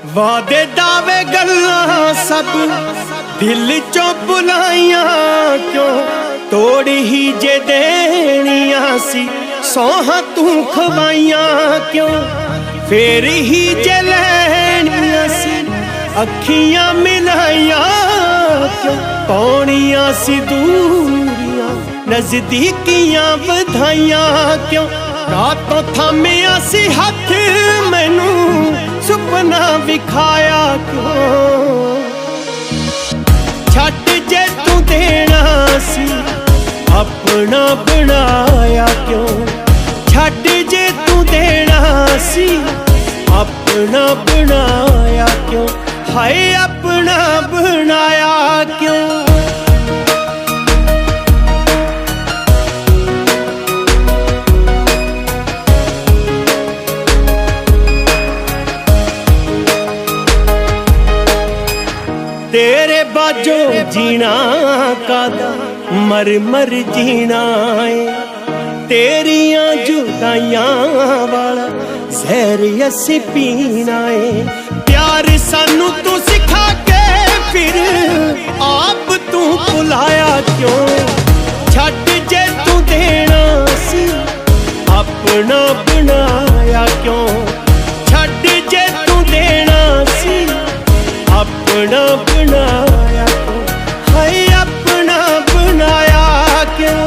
वादे दावे गल्लां सब दिल चों बुलाइयां क्यों तोड़ ही जे देनियां सी सौहां तू खवाइयां क्यों फिर ही जे लैनियां सी अखियां मिलाइयां क्यों पौनियां सी दूरियां नजदीकियां बधाइयां क्यों रातों थामिया सी हथ मैनू सुपना विखाया क्यों छट जे तू देना सी अपना बनाया क्यों छट जे तू देना सी अपना बनाया क्यों हाय अपना बनाया क्यों तेरे बाजो जीना कादा मर मर जीना है तेरियां जुदाइयां वाला जहर असी पीना है प्यार सानू तू सिखा के फिर आप तू बुलाया क्यों छट जे तू देना सी अपना बनाया क्यों छट जे तू देना सी अपना बनाया क्यों हाय अपना बनाया क्यों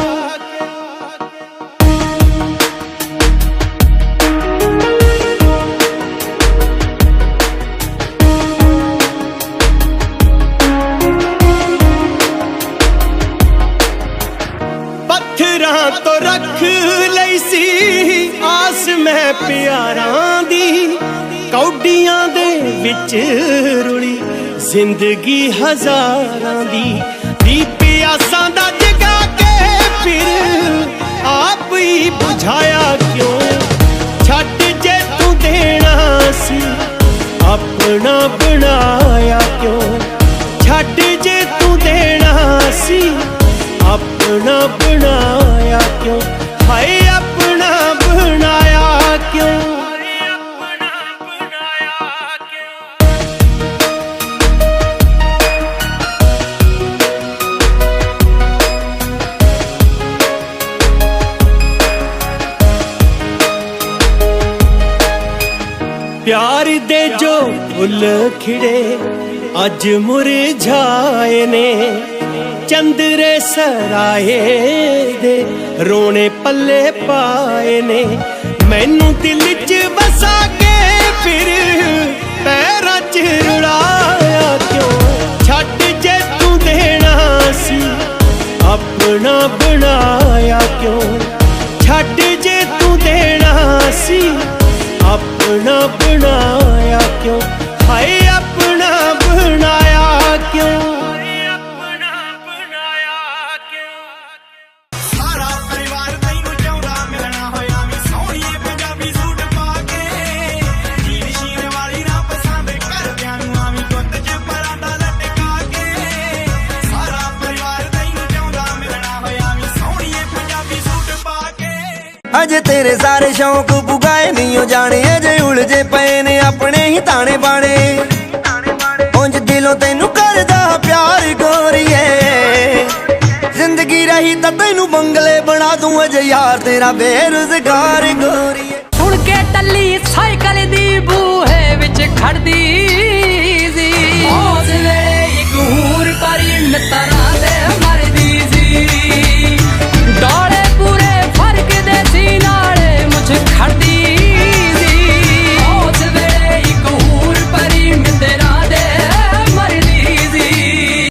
पत्थरां तो रख लई सी आस मैं प्यारां दी कौडियां दे विच रुली जिंदगी हजारां दी प्यासां दा जगा के फिर आप ही बुझाया क्यों छट जे तू देना सी अपना बनाया क्यों छट जे तू देना सी अपना बनाया क्यों हाय अपना बनाया क्यों प्यार दे जो फुल खिड़े अज मुरझाए ने चंदरे सराए दे रोने पल्ले पाए ने मैनू दिल च बसा के फिर पैरां च रुलाया क्यों छट जे तू देना सी अपना बनाया क्यों छट जे तू देना सी अपना बनाया क्यों हाय अपना बनाया क्यों अपना बनाया क्यों सारा परिवार तैनू चाहुंदा मिलना होया वी सोहणीए पंजाबी सूट पा के जीन शीन वाली ना पसंद करदियां नूं आवी गुੱਤ च परांदा लटका के सारा परिवार तैनू चाहुंदा मिलना होया वी सोहणीए पंजाबी सूट पा के अजे तेरे सारे शौक पुगाए नहीं हो जाने अजे उलझे पे ने अपने ही ताने बाने उंज दिलों तेनू करदा प्यार गोरीए जिंदगी रही तां तैनू बंगले बना दूं अजे यार तेरा बेरोजगार गोरीए सुन के टल्ली